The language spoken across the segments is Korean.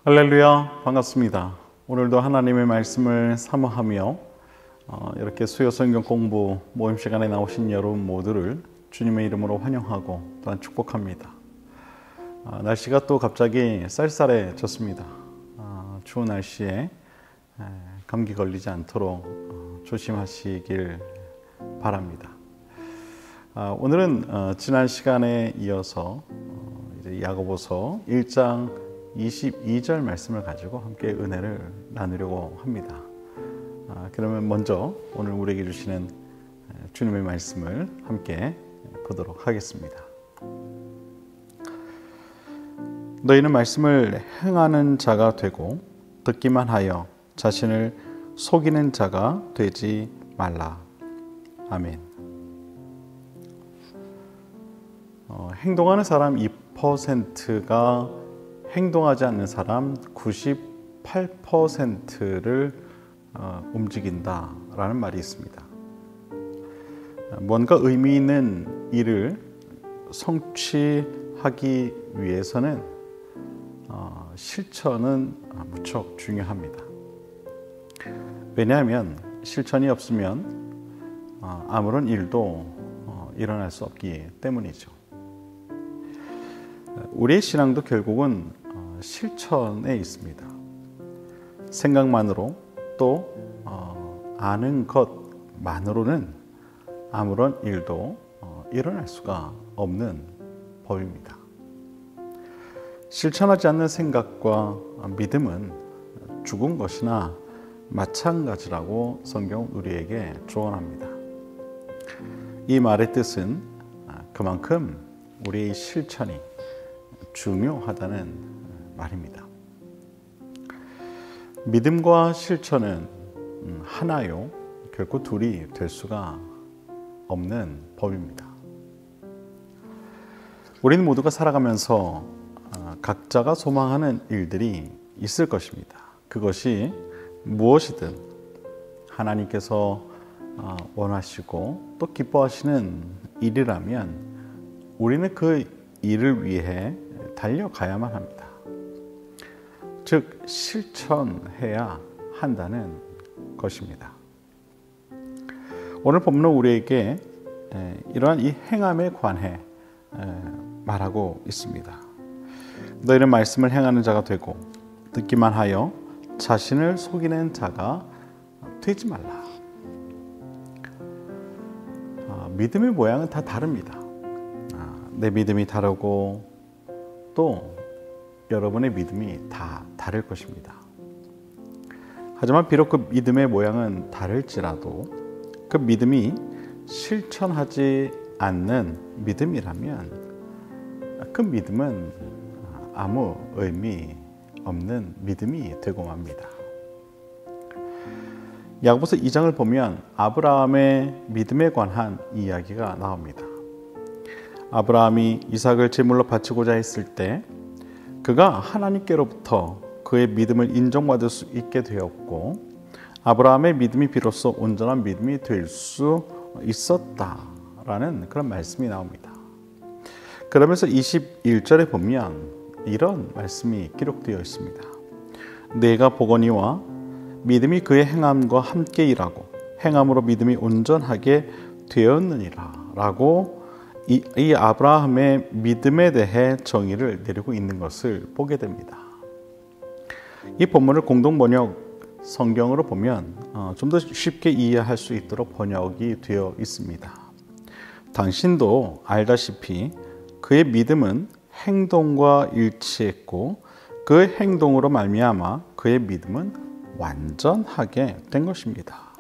할렐루야, 반갑습니다. 오늘도 하나님의 말씀을 사모하며 이렇게 수요 성경 공부 모임 시간에 나오신 여러분 모두를 주님의 이름으로 환영하고 또한 축복합니다. 날씨가 또 갑자기 쌀쌀해졌습니다. 추운 날씨에 감기 걸리지 않도록 조심하시길 바랍니다. 오늘은 지난 시간에 이어서 이제 야고보서 1장 22절 말씀을 가지고 함께 은혜를 나누려고 합니다. 그러면 먼저 오늘 우리에게 주시는 주님의 말씀을 함께 보도록 하겠습니다. 너희는 말씀을 행하는 자가 되고 듣기만 하여 자신을 속이는 자가 되지 말라. 아멘. 행동하는 사람 2%가 행동하지 않는 사람 98%를 움직인다라는 말이 있습니다. 뭔가 의미 있는 일을 성취하기 위해서는 실천은 무척 중요합니다. 왜냐하면 실천이 없으면 아무런 일도 일어날 수 없기 때문이죠. 우리의 신앙도 결국은 실천에 있습니다. 생각만으로 또 아는 것만으로는 아무런 일도 일어날 수가 없는 법입니다. 실천하지 않는 생각과 믿음은 죽은 것이나 마찬가지라고 성경은 우리에게 조언합니다. 이 말의 뜻은 그만큼 우리의 실천이 중요하다는 말입니다. 믿음과 실천은 하나요, 결코 둘이 될 수가 없는 법입니다. 우리는 모두가 살아가면서 각자가 소망하는 일들이 있을 것입니다. 그것이 무엇이든 하나님께서 원하시고 또 기뻐하시는 일이라면 우리는 그 일을 위해 달려가야만 합니다. 즉 실천해야 한다는 것입니다. 오늘 본문은 우리에게 이러한 이 행함에 관해 말하고 있습니다. 너희는 말씀을 행하는 자가 되고 듣기만 하여 자신을 속이는 자가 되지 말라. 믿음의 모양은 다 다릅니다. 내 믿음이 다르고 또 여러분의 믿음이 다 다를 것입니다. 하지만 비록 그 믿음의 모양은 다를지라도 그 믿음이 실천하지 않는 믿음이라면 그 믿음은 아무 의미 없는 믿음이 되고 맙니다. 야고보서 2장을 보면 아브라함의 믿음에 관한 이야기가 나옵니다. 아브라함이 이삭을 제물로 바치고자 했을 때 그가 하나님께로부터 그의 믿음을 인정받을 수 있게 되었고 아브라함의 믿음이 비로소 온전한 믿음이 될 수 있었다라는 그런 말씀이 나옵니다. 그러면서 21절에 보면 이런 말씀이 기록되어 있습니다. 내가 보거니와 믿음이 그의 행함과 함께 일하고 행함으로 믿음이 온전하게 되었느니라 라고 이 아브라함의 믿음에 대해 정의를 내리고 있는 것을 보게 됩니다. 이 본문을 공동번역 성경으로 보면 좀 더 쉽게 이해할 수 있도록 번역이 되어 있습니다. 당신도 알다시피 그의 믿음은 행동과 일치했고 그 행동으로 말미암아 그의 믿음은 완전하게 된 것입니다.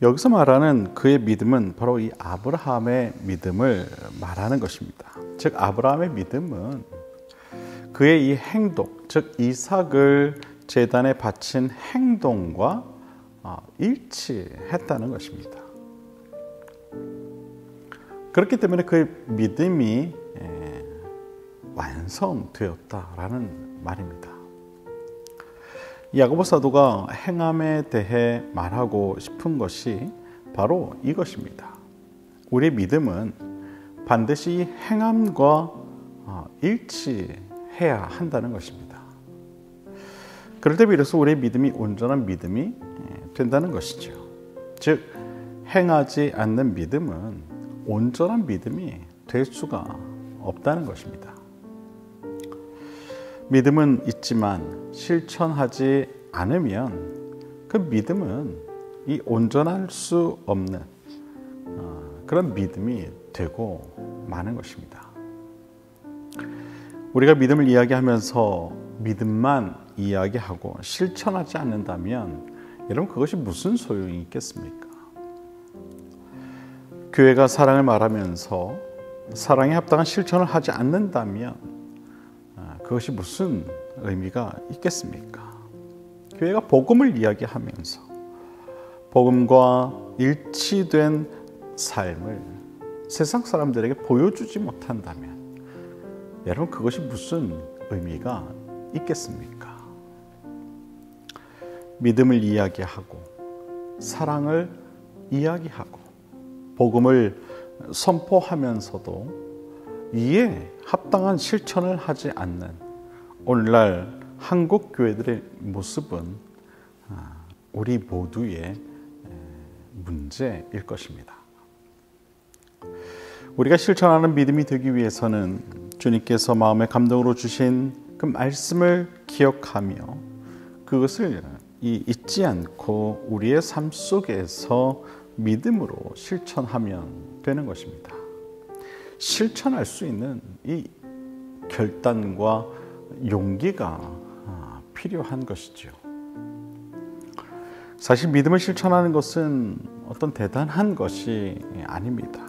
여기서 말하는 그의 믿음은 바로 이 아브라함의 믿음을 말하는 것입니다. 즉 아브라함의 믿음은 그의 이 행동, 즉 이삭을 제단에 바친 행동과 일치했다는 것입니다. 그렇기 때문에 그의 믿음이 완성되었다라는 말입니다. 야고보 사도가 행함에 대해 말하고 싶은 것이 바로 이것입니다. 우리의 믿음은 반드시 행함과 일치해야 한다는 것입니다. 그럴 때 비로소 우리의 믿음이 온전한 믿음이 된다는 것이죠. 즉 행하지 않는 믿음은 온전한 믿음이 될 수가 없다는 것입니다. 믿음은 있지만 실천하지 않으면 그 믿음은 이 온전할 수 없는 그런 믿음이 되고 마는 것입니다. 우리가 믿음을 이야기하면서 믿음만 이야기하고 실천하지 않는다면 여러분 그것이 무슨 소용이 있겠습니까? 교회가 사랑을 말하면서 사랑에 합당한 실천을 하지 않는다면 그것이 무슨 의미가 있겠습니까? 교회가 복음을 이야기하면서 복음과 일치된 삶을 세상 사람들에게 보여주지 못한다면 여러분 그것이 무슨 의미가 있겠습니까? 믿음을 이야기하고 사랑을 이야기하고 복음을 선포하면서도 이에 합당한 실천을 하지 않는 오늘날 한국 교회들의 모습은 우리 모두의 문제일 것입니다. 우리가 실천하는 믿음이 되기 위해서는 주님께서 마음의 감동으로 주신 그 말씀을 기억하며 그것을 잊지 않고 우리의 삶 속에서 믿음으로 실천하면 되는 것입니다. 실천할 수 있는 이 결단과 용기가 필요한 것이죠. 사실 믿음을 실천하는 것은 어떤 대단한 것이 아닙니다.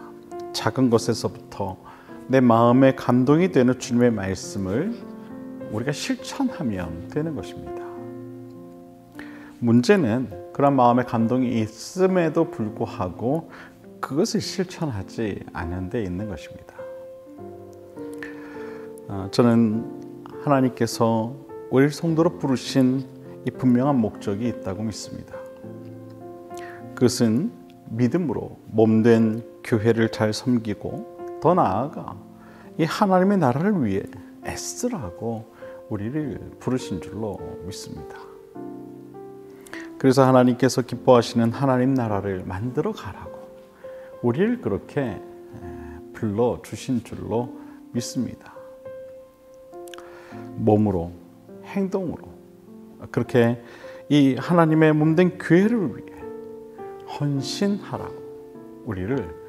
작은 것에서부터 내 마음에 감동이 되는 주님의 말씀을 우리가 실천하면 되는 것입니다. 문제는 그런 마음의 감동이 있음에도 불구하고 그것을 실천하지 않는 데 있는 것입니다. 저는 하나님께서 우리를 성도로 부르신 이 분명한 목적이 있다고 믿습니다. 그것은 믿음으로 몸된 교회를 잘 섬기고 더 나아가 이 하나님의 나라를 위해 애쓰라고 우리를 부르신 줄로 믿습니다. 그래서 하나님께서 기뻐하시는 하나님 나라를 만들어 가라고 우리를 그렇게 불러주신 줄로 믿습니다. 몸으로, 행동으로 그렇게 이 하나님의 몸된 교회를 위해 헌신하라고 우리를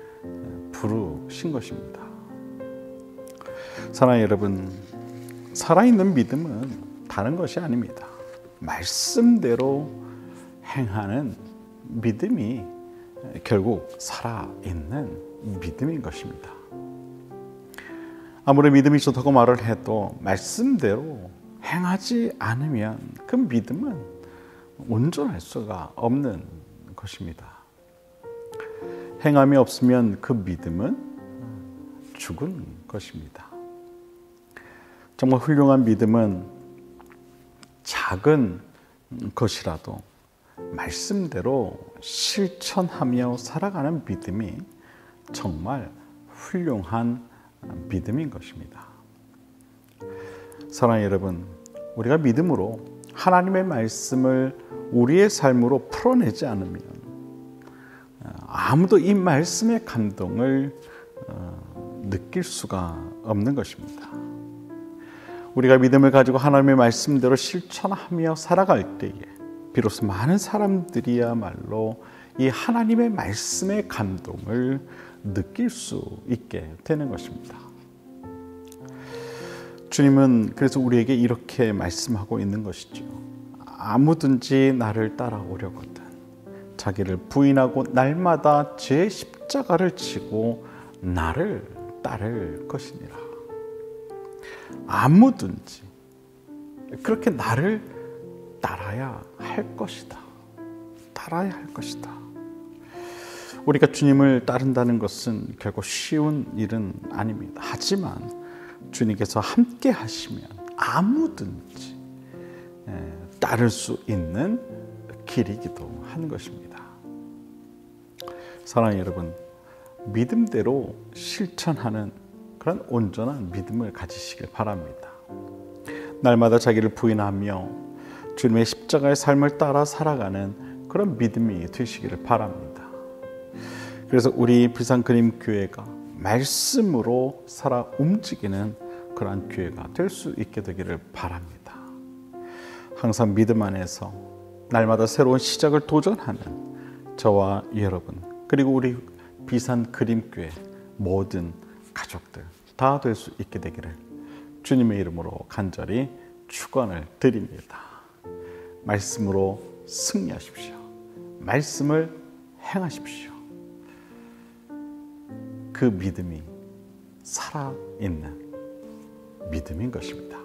부르신 것입니다. 사랑하는 여러분, 살아있는 믿음은 다른 것이 아닙니다. 말씀대로 행하는 믿음이 결국 살아있는 믿음인 것입니다. 아무리 믿음이 좋다고 말을 해도 말씀대로 행하지 않으면 그 믿음은 온전할 수가 없는 것입니다. 행함이 없으면 그 믿음은 죽은 것입니다. 정말 훌륭한 믿음은 작은 것이라도 말씀대로 실천하며 살아가는 믿음이 정말 훌륭한 믿음인 것입니다. 사랑하는 여러분, 우리가 믿음으로 하나님의 말씀을 우리의 삶으로 풀어내지 않으면 아무도 이 말씀의 감동을 느낄 수가 없는 것입니다. 우리가 믿음을 가지고 하나님의 말씀대로 실천하며 살아갈 때에 비로소 많은 사람들이야말로 이 하나님의 말씀의 감동을 느낄 수 있게 되는 것입니다. 주님은 그래서 우리에게 이렇게 말씀하고 있는 것이죠. 아무든지 나를 따라오려거든 자기를 부인하고 날마다 제 십자가를 지고 나를 따를 것이니라. 아무든지 그렇게 나를 따라야 할 것이다. 따라야 할 것이다. 우리가 주님을 따른다는 것은 결코 쉬운 일은 아닙니다. 하지만 주님께서 함께 하시면 아무든지 따를 수 있는 길이기도 한 것입니다. 사랑하는 여러분, 믿음대로 실천하는 그런 온전한 믿음을 가지시길 바랍니다. 날마다 자기를 부인하며 주님의 십자가의 삶을 따라 살아가는 그런 믿음이 되시기를 바랍니다. 그래서 우리 비상그림교회가 말씀으로 살아 움직이는 그러한 교회가 될 수 있게 되기를 바랍니다. 항상 믿음 안에서 날마다 새로운 시작을 도전하는 저와 여러분, 그리고 우리 비상그림교회 모든 가족들 다 될 수 있게 되기를 주님의 이름으로 간절히 축원을 드립니다. 말씀으로 승리하십시오. 말씀을 행하십시오. 그 믿음이 살아있는 믿음인 것입니다.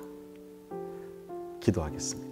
기도하겠습니다.